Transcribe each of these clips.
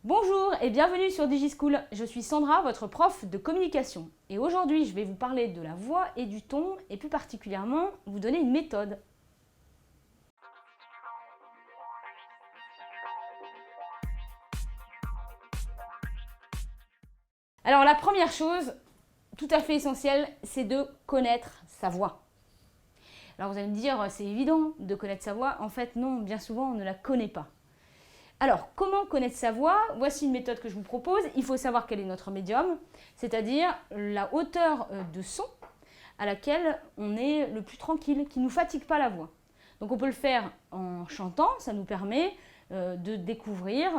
Bonjour et bienvenue sur DigiSchool. Je suis Sandra, votre prof de communication. Et aujourd'hui, je vais vous parler de la voix et du ton et plus particulièrement vous donner une méthode. Alors la première chose, tout à fait essentielle, c'est de connaître sa voix. Alors vous allez me dire, c'est évident de connaître sa voix. En fait non, bien souvent on ne la connaît pas. Alors, comment connaître sa voix? Voici une méthode que je vous propose. Il faut savoir quel est notre médium, c'est-à-dire la hauteur de son à laquelle on est le plus tranquille, qui ne nous fatigue pas la voix. Donc on peut le faire en chantant, ça nous permet de découvrir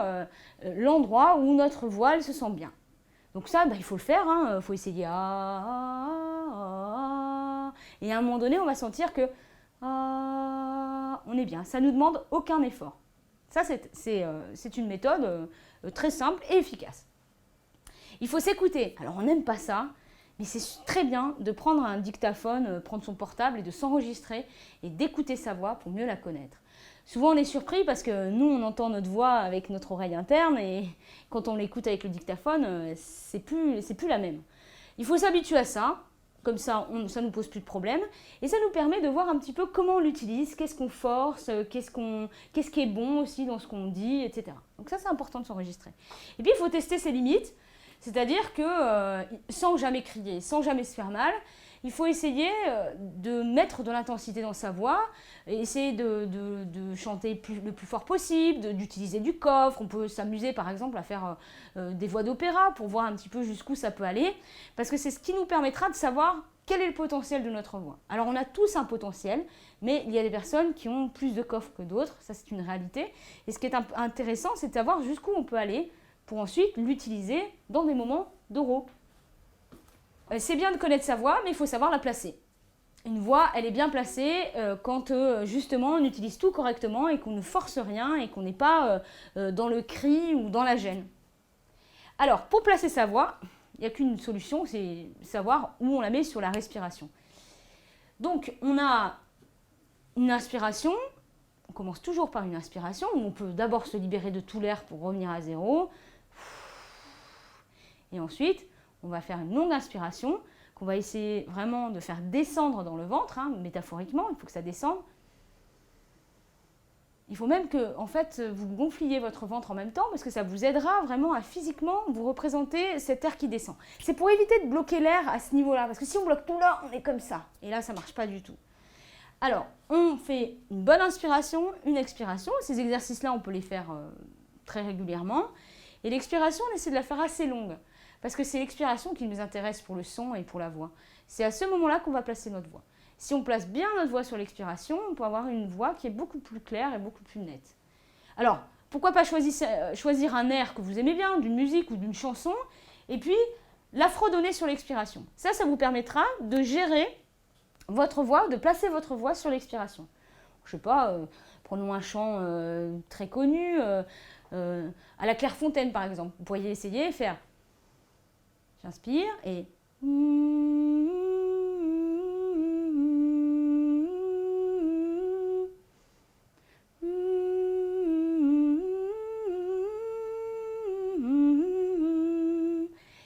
l'endroit où notre voix elle se sent bien. Donc ça, il faut le faire, il faut essayer. Et à un moment donné, on va sentir que on est bien. Ça ne nous demande aucun effort. Ça, c'est une méthode très simple et efficace. Il faut s'écouter. Alors, on n'aime pas ça, mais c'est très bien de prendre un dictaphone, prendre son portable et de s'enregistrer et d'écouter sa voix pour mieux la connaître. Souvent, on est surpris parce que nous, on entend notre voix avec notre oreille interne et quand on l'écoute avec le dictaphone, c'est plus la même. Il faut s'habituer à ça. Comme ça, ça ne nous pose plus de problème. Et ça nous permet de voir un petit peu comment on l'utilise, qu'est-ce qu'on force, qu'est-ce qui est bon aussi dans ce qu'on dit, etc. Donc ça, c'est important de s'enregistrer. Et puis, il faut tester ses limites. C'est-à-dire que sans jamais crier, sans jamais se faire mal, il faut essayer de mettre de l'intensité dans sa voix, essayer de chanter le plus fort possible, d'utiliser du coffre. On peut s'amuser par exemple à faire des voix d'opéra pour voir un petit peu jusqu'où ça peut aller, parce que c'est ce qui nous permettra de savoir quel est le potentiel de notre voix. Alors on a tous un potentiel, mais il y a des personnes qui ont plus de coffre que d'autres, ça c'est une réalité. Et ce qui est intéressant, c'est de savoir jusqu'où on peut aller pour ensuite l'utiliser dans des moments d'oraux. C'est bien de connaître sa voix, mais il faut savoir la placer. Une voix, elle est bien placée quand justement on utilise tout correctement et qu'on ne force rien et qu'on n'est pas dans le cri ou dans la gêne. Alors, pour placer sa voix, il n'y a qu'une solution, c'est savoir où on la met sur la respiration. Donc, on a une inspiration, on commence toujours par une inspiration, où on peut d'abord se libérer de tout l'air pour revenir à zéro. Et ensuite, on va faire une longue inspiration qu'on va essayer vraiment de faire descendre dans le ventre, métaphoriquement, il faut que ça descende. Il faut même que en fait, vous gonfliez votre ventre en même temps parce que ça vous aidera vraiment à physiquement vous représenter cet air qui descend. C'est pour éviter de bloquer l'air à ce niveau-là, parce que si on bloque tout là, on est comme ça. Et là, ça ne marche pas du tout. Alors, on fait une bonne inspiration, une expiration. Ces exercices-là, on peut les faire très régulièrement. Et l'expiration, on essaie de la faire assez longue. Parce que c'est l'expiration qui nous intéresse pour le son et pour la voix. C'est à ce moment-là qu'on va placer notre voix. Si on place bien notre voix sur l'expiration, on peut avoir une voix qui est beaucoup plus claire et beaucoup plus nette. Alors, pourquoi pas choisir un air que vous aimez bien, d'une musique ou d'une chanson, et puis la fredonner sur l'expiration. Ça vous permettra de gérer votre voix, de placer votre voix sur l'expiration. Je ne sais pas, prenons un chant très connu, à la Clairefontaine par exemple. Vous pourriez essayer et faire... J'inspire et...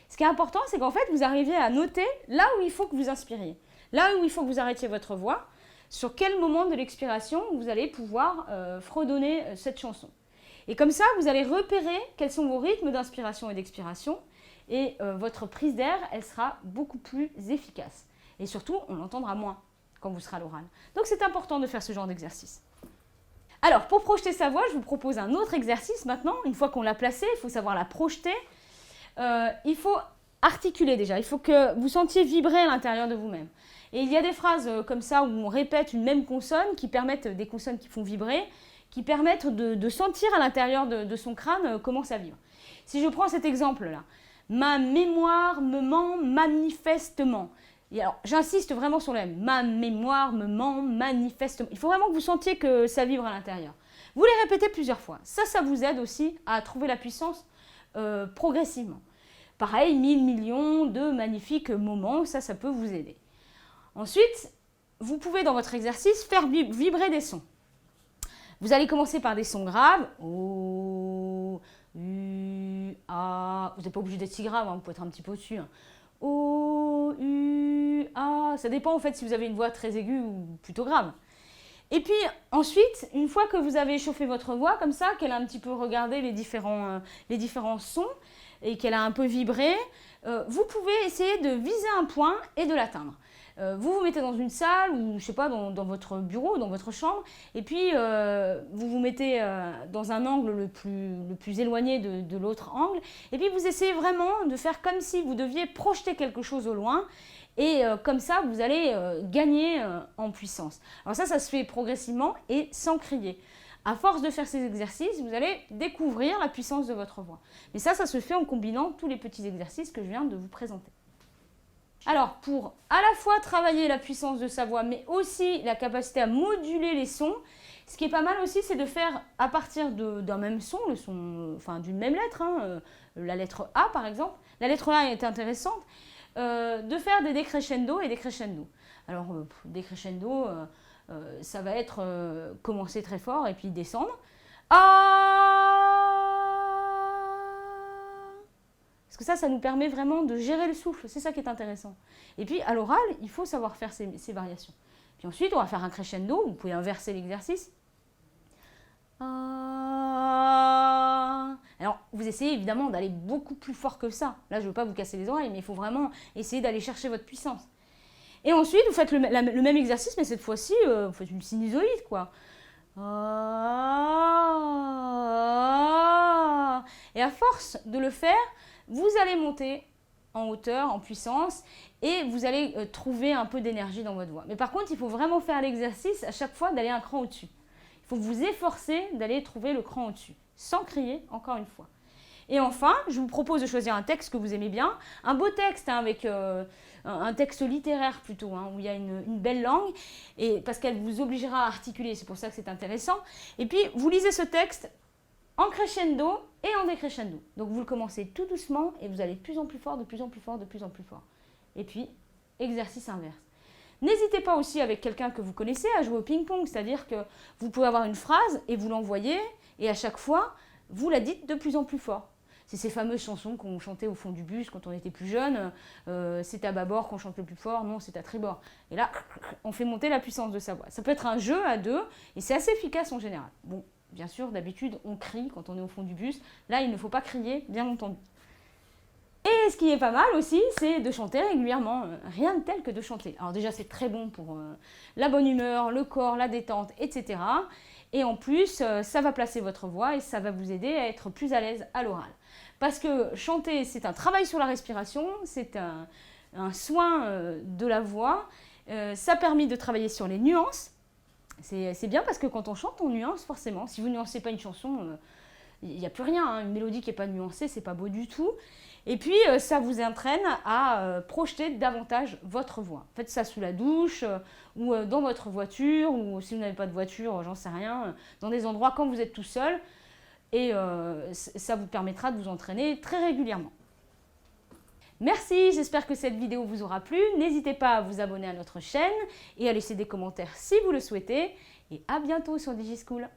Ce qui est important, c'est qu'en fait, vous arriviez à noter là où il faut que vous inspiriez, là où il faut que vous arrêtiez votre voix, sur quel moment de l'expiration vous allez pouvoir fredonner cette chanson. Et comme ça, vous allez repérer quels sont vos rythmes d'inspiration et d'expiration, et votre prise d'air, elle sera beaucoup plus efficace. Et surtout, on l'entendra moins quand vous serez à l'oral. Donc c'est important de faire ce genre d'exercice. Alors, pour projeter sa voix, je vous propose un autre exercice maintenant. Une fois qu'on l'a placée, il faut savoir la projeter. Il faut articuler déjà, il faut que vous sentiez vibrer à l'intérieur de vous-même. Et il y a des phrases comme ça où on répète une même consonne, qui permettent, des consonnes qui font vibrer, qui permettent de sentir à l'intérieur de son crâne comment ça vibre. Si je prends cet exemple-là, ma mémoire me ment manifestement. Et alors, j'insiste vraiment sur le M. Ma mémoire me ment manifestement. Il faut vraiment que vous sentiez que ça vibre à l'intérieur. Vous les répétez plusieurs fois. Ça vous aide aussi à trouver la puissance progressivement. Pareil, 1000 millions de magnifiques moments, ça peut vous aider. Ensuite, vous pouvez dans votre exercice faire vibrer des sons. Vous allez commencer par des sons graves. O, U, A. Vous n'êtes pas obligé d'être si grave, hein, vous pouvez être un petit peu au-dessus. Hein. O, U, A. Ça dépend en fait si vous avez une voix très aiguë ou plutôt grave. Et puis ensuite, une fois que vous avez échauffé votre voix comme ça, qu'elle a un petit peu regardé les différents sons et qu'elle a un peu vibré, vous pouvez essayer de viser un point et de l'atteindre. Vous vous mettez dans une salle ou je sais pas dans votre bureau, dans votre chambre, et puis vous vous mettez dans un angle le plus éloigné de l'autre angle, et puis vous essayez vraiment de faire comme si vous deviez projeter quelque chose au loin. Et comme ça, vous allez gagner en puissance. Alors ça se fait progressivement et sans crier. À force de faire ces exercices, vous allez découvrir la puissance de votre voix. Mais ça se fait en combinant tous les petits exercices que je viens de vous présenter. Alors, pour à la fois travailler la puissance de sa voix, mais aussi la capacité à moduler les sons, ce qui est pas mal aussi, c'est de faire à partir d'un même son, enfin d'une même lettre, hein, la lettre A par exemple. La lettre A est intéressante. De faire des décrescendo et des crescendo. Alors, décrescendo, ça va être commencer très fort et puis descendre. Parce que ça nous permet vraiment de gérer le souffle. C'est ça qui est intéressant. Et puis, à l'oral, il faut savoir faire ces variations. Puis ensuite, on va faire un crescendo. Vous pouvez inverser l'exercice. Alors, vous essayez évidemment d'aller beaucoup plus fort que ça. Là, je ne veux pas vous casser les oreilles, mais il faut vraiment essayer d'aller chercher votre puissance. Et ensuite, vous faites le même exercice, mais cette fois-ci, vous faites une sinusoïde, quoi. Et à force de le faire, vous allez monter en hauteur, en puissance, et vous allez trouver un peu d'énergie dans votre voix. Mais par contre, il faut vraiment faire l'exercice à chaque fois d'aller un cran au-dessus. Il faut vous efforcer d'aller trouver le cran au-dessus, sans crier, encore une fois. Et enfin, je vous propose de choisir un texte que vous aimez bien, un beau texte hein, avec un texte littéraire plutôt, hein, où il y a une belle langue, et, parce qu'elle vous obligera à articuler, c'est pour ça que c'est intéressant. Et puis, vous lisez ce texte en crescendo et en décrescendo. Donc, vous le commencez tout doucement et vous allez de plus en plus fort, de plus en plus fort, de plus en plus fort. Et puis, exercice inverse. N'hésitez pas aussi avec quelqu'un que vous connaissez à jouer au ping-pong, c'est-à-dire que vous pouvez avoir une phrase et vous l'envoyez et à chaque fois, vous la dites de plus en plus fort. C'est ces fameuses chansons qu'on chantait au fond du bus quand on était plus jeune, c'est à bâbord qu'on chante le plus fort, non c'est à tribord. Et là, on fait monter la puissance de sa voix. Ça peut être un jeu à deux et c'est assez efficace en général. Bon, bien sûr, d'habitude, on crie quand on est au fond du bus. Là, il ne faut pas crier, bien entendu. Et ce qui est pas mal aussi, c'est de chanter régulièrement. Rien de tel que de chanter. Alors déjà, c'est très bon pour la bonne humeur, le corps, la détente, etc. Et en plus, ça va placer votre voix et ça va vous aider à être plus à l'aise à l'oral. Parce que chanter, c'est un travail sur la respiration, c'est un soin de la voix. Ça permet de travailler sur les nuances. C'est bien parce que quand on chante, on nuance forcément. Si vous ne nuancez pas une chanson, il n'y a plus rien. Hein. Une mélodie qui n'est pas nuancée, c'est pas beau du tout. Et puis, ça vous entraîne à projeter davantage votre voix. Faites ça sous la douche ou dans votre voiture ou si vous n'avez pas de voiture, j'en sais rien, dans des endroits quand vous êtes tout seul. Et ça vous permettra de vous entraîner très régulièrement. Merci, j'espère que cette vidéo vous aura plu. N'hésitez pas à vous abonner à notre chaîne et à laisser des commentaires si vous le souhaitez. Et à bientôt sur DigiSchool.